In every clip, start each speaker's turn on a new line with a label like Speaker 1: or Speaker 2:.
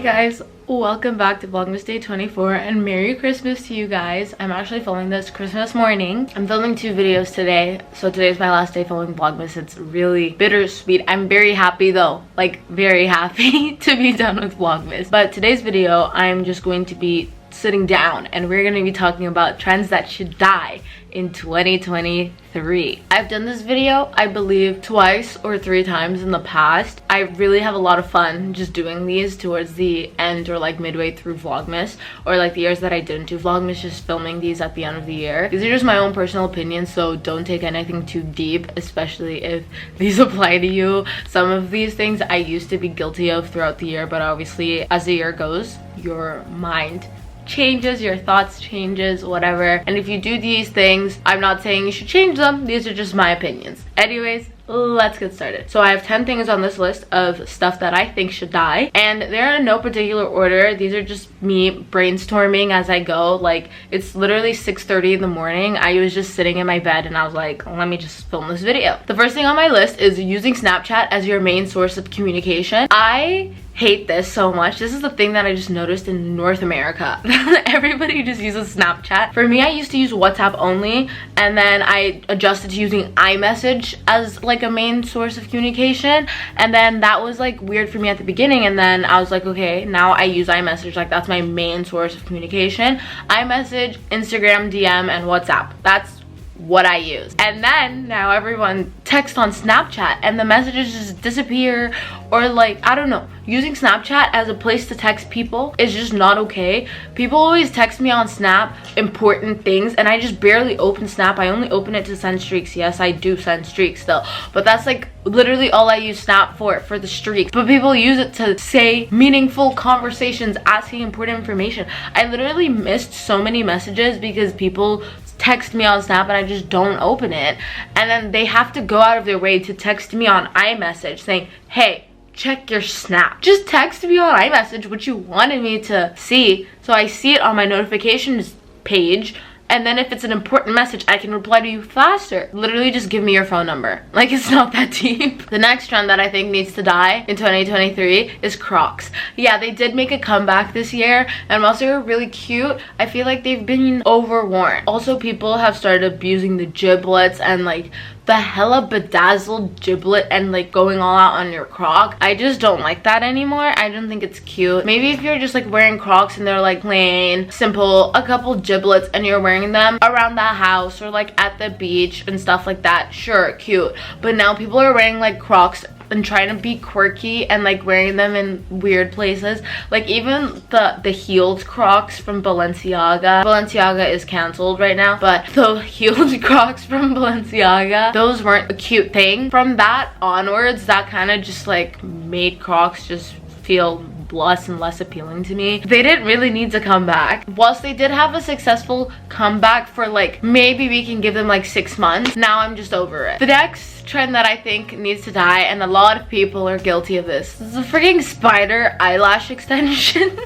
Speaker 1: guys, welcome back to Vlogmas Day 24 and Merry Christmas to you guys. I'm actually filming this Christmas morning. I'm filming 2 videos today, so today's my last day filming Vlogmas. It's really bittersweet. I'm very happy though, like very happy to be done with Vlogmas. But today's video, I'm just going to be sitting down and we're going to be talking about trends that should die in 2023. I've done this video, I believe, twice or 3 times in the past. I really have a lot of fun just doing these towards the end or like midway through Vlogmas, or like the years that I didn't do Vlogmas, just filming these at the end of the year. These are just my own personal opinions, so don't take anything too deep, especially if these apply to you. Some of these things I used to be guilty of throughout the year, but obviously as the year goes, your mind changes, your thoughts changes, whatever. And if you do these things, I'm not saying you should change them, these are just my opinions. Anyways, let's get started. So I have 10 things on this list of stuff that I think should die, and they're in no particular order. These are just me brainstorming as I go. Like, it's literally 6:30 in the morning. I was just sitting in my bed and I was like, let me just film this video. The first thing on my list is using Snapchat as your main source of communication. I hate this so much. This is the thing that I just noticed in North America. Everybody just uses Snapchat. For me, I used to use WhatsApp only, and then I adjusted to using iMessage as like a main source of communication, and then that was like weird for me at the beginning, and then I was like, okay, now I use iMessage, like that's my main source of communication. iMessage, Instagram DM, and WhatsApp. That's what I use. And then now everyone texts on Snapchat and the messages just disappear, or like, I don't know. Using Snapchat as a place to text people is just not okay. People always text me on Snap important things, and I just barely open Snap. I only open it to send streaks. Yes, I do send streaks still, but that's like literally all I use Snap for the streaks. But people use it to say meaningful conversations, asking important information. I literally missed so many messages because people text me on Snap and I just don't open it, and then they have to go out of their way to text me on iMessage saying, hey, check your Snap. Just text me on iMessage what you wanted me to see, so I see it on my notifications page, and then if it's an important message, I can reply to you faster. Literally just give me your phone number. Like, it's not that deep. The next trend that I think needs to die in 2023 is Crocs. Yeah, they did make a comeback this year, and also are really cute. I feel like they've been overworn. Also, people have started abusing the giblets and like the hella bedazzled giblet and like going all out on your Croc. I just don't like that anymore. I don't think it's cute. Maybe if you're just like wearing Crocs and they're like plain, simple, a couple giblets, and you're wearing them around the house or like at the beach and stuff like that, sure, cute. But now people are wearing like Crocs and trying to be quirky and like wearing them in weird places. Like even the heeled Crocs from Balenciaga is canceled right now, but the heeled Crocs from Balenciaga, those weren't a cute thing. From that onwards, that kind of just like made Crocs just feel less and less appealing to me. They didn't really need to come back. Whilst they did have a successful comeback for like, maybe we can give them like 6 months, now I'm just over it. The next trend that I think needs to die, and a lot of people are guilty of this, is a freaking spider eyelash extension.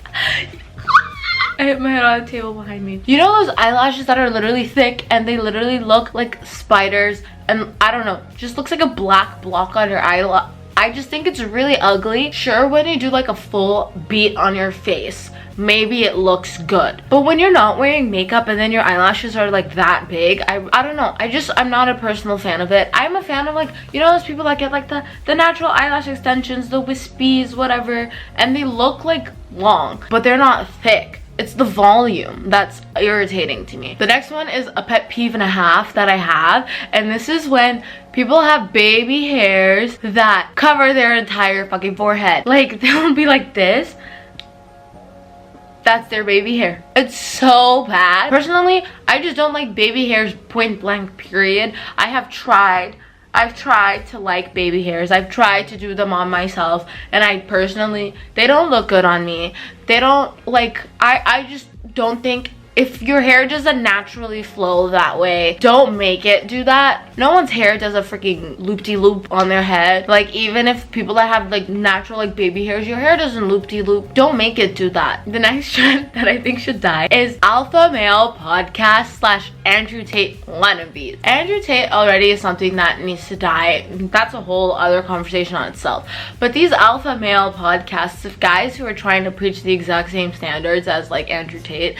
Speaker 1: I hit my head on the table behind me. You know those eyelashes that are literally thick and they literally look like spiders, and I don't know, just looks like a black block on your eyelash. I just think it's really ugly. Sure, when you do like a full beat on your face, maybe it looks good. But when you're not wearing makeup and then your eyelashes are like that big, I don't know. I'm not a personal fan of it. I'm a fan of like, you know those people that get like the natural eyelash extensions, the wispies, whatever, and they look like long, but they're not thick. It's the volume that's irritating to me. The next one is a pet peeve and a half that I have, and this is when people have baby hairs that cover their entire fucking forehead. Like, they'll be like this. That's their baby hair. It's so bad. Personally, I just don't like baby hairs, point blank, period. I've tried to like baby hairs. I've tried to do them on myself, and I personally, they don't look good on me. They don't, like, I just don't think, if your hair doesn't naturally flow that way, don't make it do that. No one's hair does a freaking loop-de-loop on their head. Like, even if people that have like natural like baby hairs, your hair doesn't loop-de-loop. Don't make it do that. The next trend that I think should die is alpha male podcast / Andrew Tate wannabes. Andrew Tate already is something that needs to die. That's a whole other conversation on itself. But these alpha male podcasts of guys who are trying to preach the exact same standards as like Andrew Tate,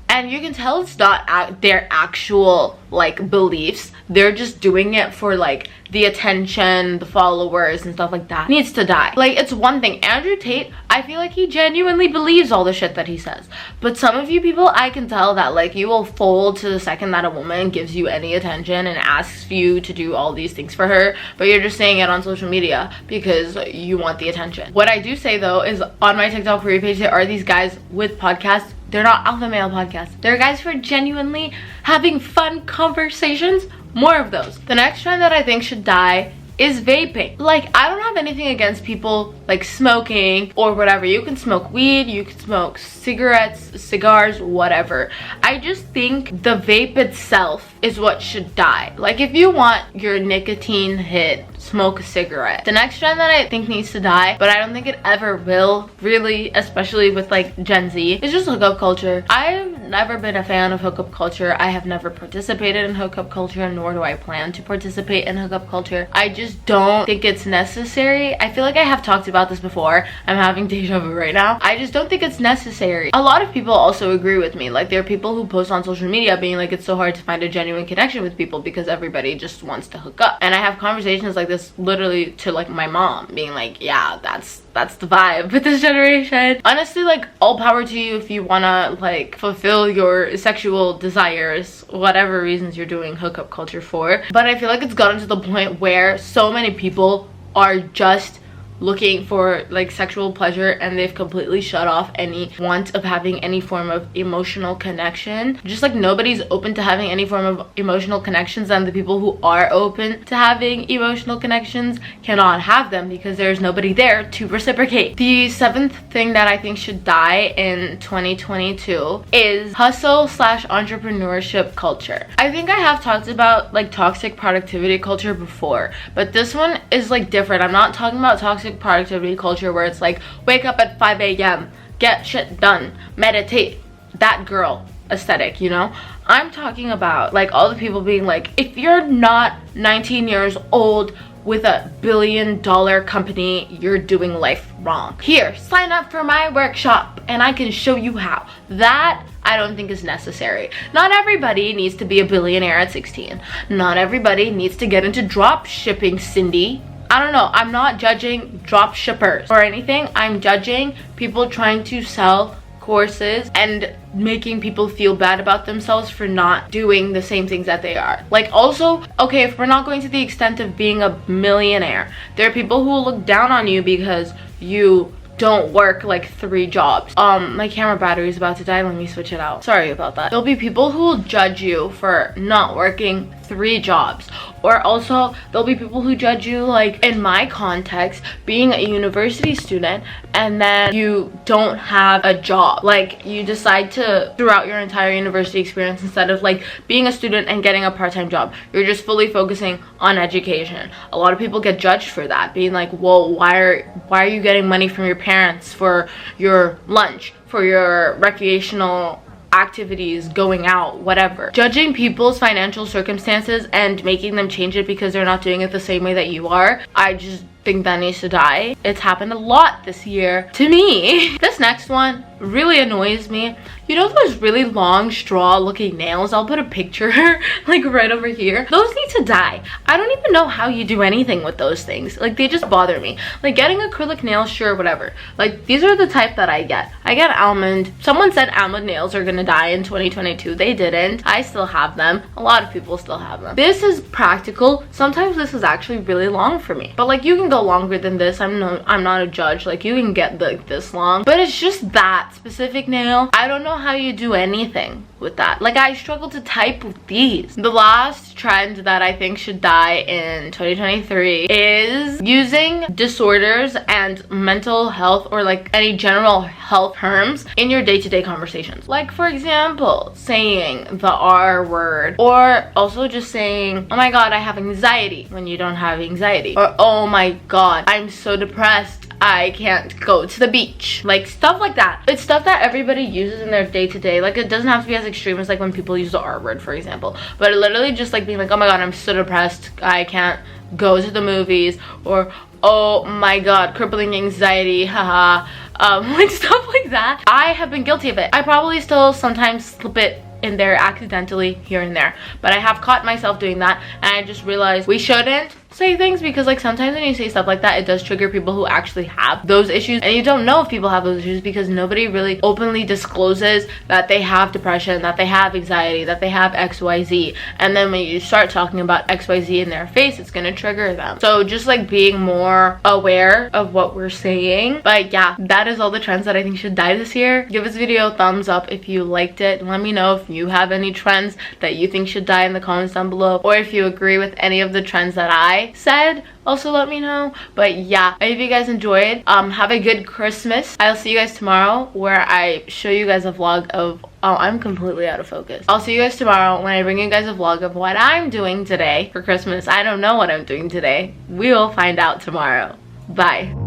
Speaker 1: and you can tell it's not their actual like beliefs. They're just doing it for like the attention, the followers and stuff like that. Needs to die. Like, it's one thing. Andrew Tate, I feel like he genuinely believes all the shit that he says. But some of you people, I can tell that like you will fold to the second that a woman gives you any attention and asks you to do all these things for her, but you're just saying it on social media because you want the attention. What I do say though is on my TikTok career page, there are these guys with podcasts. They're not alpha male podcasts. They're guys who are genuinely having fun conversations. More of those. The next trend that I think should die is vaping. Like, I don't have anything against people like smoking or whatever. You can smoke weed, you can smoke cigarettes, cigars, whatever. I just think the vape itself is what should die. Like, if you want your nicotine hit, smoke a cigarette. The next trend that I think needs to die, but I don't think it ever will, really, especially with like Gen Z, is just hookup culture. I've never been a fan of hookup culture. I have never participated in hookup culture, nor do I plan to participate in hookup culture. I just don't think it's necessary. I feel like I have talked about this before. I'm having deja vu right now. I just don't think it's necessary. A lot of people also agree with me. Like, there are people who post on social media being like, it's so hard to find a genuine connection with people because everybody just wants to hook up. And I have conversations like this literally to like my mom, being like, yeah, that's the vibe with this generation. Honestly, like, all power to you if you wanna like fulfill your sexual desires, whatever reasons you're doing hookup culture for. But I feel like it's gotten to the point where so many people are just looking for like sexual pleasure and they've completely shut off any want of having any form of emotional connection. Just like nobody's open to having any form of emotional connections, and the people who are open to having emotional connections cannot have them because there's nobody there to reciprocate. The seventh thing that I think should die in 2022 is hustle / entrepreneurship culture. I think I have talked about like toxic productivity culture before, but this one is like different. I'm not talking about toxic productivity culture where it's like wake up at 5 a.m, get shit done, meditate, that girl aesthetic, you know. I'm talking about like all the people being like, if you're not 19 years old with $1 billion company, you're doing life wrong. Here, sign up for my workshop and I can show you how. That I don't think is necessary. Not everybody needs to be a billionaire at 16. Not everybody needs to get into drop shipping, Cindy. I don't know. I'm not judging drop shippers or anything. I'm judging people trying to sell courses and making people feel bad about themselves for not doing the same things that they are. Like, also, okay, if we're not going to the extent of being a millionaire, there are people who will look down on you because you don't work like 3 jobs. My camera battery is about to die. Let me switch it out. Sorry about that. There'll be people who will judge you for not working 3 jobs. Or also, there'll be people who judge you, like in my context, being a university student and then you don't have a job. Like, you decide to, throughout your entire university experience, instead of like being a student and getting a part-time job, you're just fully focusing on education. A lot of people get judged for that, being like, well, why are you getting money from your parents for your lunch, for your recreational activities, going out, whatever. Judging people's financial circumstances and making them change it because they're not doing it the same way that you are, I just think that needs to die. It's happened a lot this year to me. This next one really annoys me. You know those really long straw looking nails? I'll put a picture like right over here. Those need to die. I don't even know how you do anything with those things. Like, they just bother me. Like, getting acrylic nails, sure, whatever. Like, these are the type that I get. I get almond. Someone said almond nails are gonna die in 2022. They didn't. I still have them. A lot of people still have them. This is practical. Sometimes this is actually really long for me. But like, you can go longer than this. I'm not a judge. Like, you can get like this long. But it's just that specific nail. I don't know how you do anything with that. Like, I struggle to type with these. The last trend that I think should die in 2023 is using disorders and mental health or like any general health terms in your day-to-day conversations. Like, for example, saying the R word, or also just saying, oh my god, I have anxiety, when you don't have anxiety, or oh my god, I'm so depressed, I can't go to the beach. Like stuff like that. It's stuff that everybody uses in their day-to-day. Like it doesn't have to be as extreme as like when people use the R word, for example, but it literally just like being like, oh my god, I'm so depressed, I can't go to the movies, or oh my god, crippling anxiety, haha. Like stuff like that. I have been guilty of it. I probably still sometimes slip it in there accidentally here and there, but I have caught myself doing that, and I just realized we shouldn't say things, because like sometimes when you say stuff like that, it does trigger people who actually have those issues, and you don't know if people have those issues because nobody really openly discloses that they have depression, that they have anxiety, that they have XYZ, and then when you start talking about XYZ in their face, it's gonna trigger them. So just like being more aware of what we're saying. But yeah, that is all the trends that I think should die this year. Give this video a thumbs up if you liked it, and let me know if you have any trends that you think should die in the comments down below, or if you agree with any of the trends that I said, also let me know. But yeah, I hope you guys enjoyed. Have a good Christmas. I'll see you guys tomorrow where I show you guys a vlog of, oh, I'm completely out of focus. I'll see you guys tomorrow when I bring you guys a vlog of what I'm doing today for Christmas. I don't know what I'm doing today. We will find out tomorrow. Bye.